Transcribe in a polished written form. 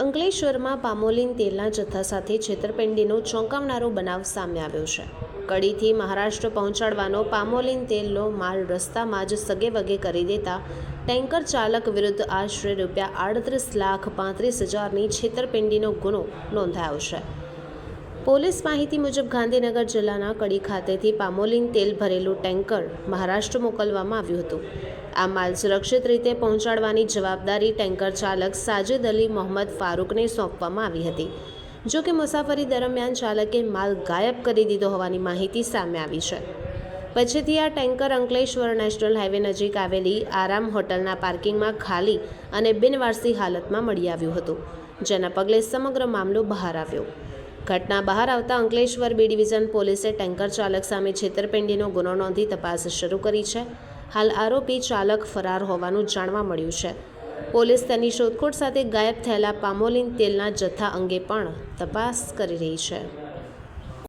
અંકલેશ્વરમાં પામોલીન તેલના જથ્થા સાથે છેતરપિંડીનો ચોંકાવનારો બનાવ સામે આવ્યો છે। કડીથી મહારાષ્ટ્ર પહોંચાડવાનો પામોલીન તેલનો માલ રસ્તામાં જ સગેવગે કરી દેતા ટેન્કર ચાલક વિરુદ્ધ આશરે ₹38,35,000ની છેતરપિંડીનો ગુનો નોંધાયો છે। પોલીસ માહિતી મુજબ ગાંધીનગર જિલ્લાના કડી ખાતેથી પામોલીન તેલ ભરેલું ટેન્કર મહારાષ્ટ્ર મોકલવામાં આવ્યું હતું। આ માલ સુરક્ષિત રીતે પહોંચાડવાની જવાબદારી ટેન્કર ચાલક સાજિદ અલી મોહમ્મદ ફારૂકને સોંપવામાં આવી હતી। જો કે મુસાફરી દરમિયાન ચાલકે માલ ગાયબ કરી દીધો હોવાની માહિતી સામે આવી છે। પછીથી આ ટેન્કર અંકલેશ્વર નેશનલ હાઈવે નજીક આવેલી આરામ હોટલના પાર્કિંગમાં ખાલી અને બિનવારસી હાલતમાં મળી આવ્યું હતું, જેના પગલે સમગ્ર મામલો બહાર આવ્યો। ઘટના બહાર આવતા અંકલેશ્વર બી ડિવિઝન પોલીસે ટેન્કર ચાલક સામે છેતરપિંડીનો ગુનો નોંધી તપાસ શરૂ કરી છે। હાલ આરોપી ચાલક ફરાર હોવાનું જાણવા મળ્યું છે। પોલીસ તેની શોધખોળ સાથે ગાયબ થયેલા પામોલીન તેલના જથ્થા અંગે પણ તપાસ કરી રહી છે।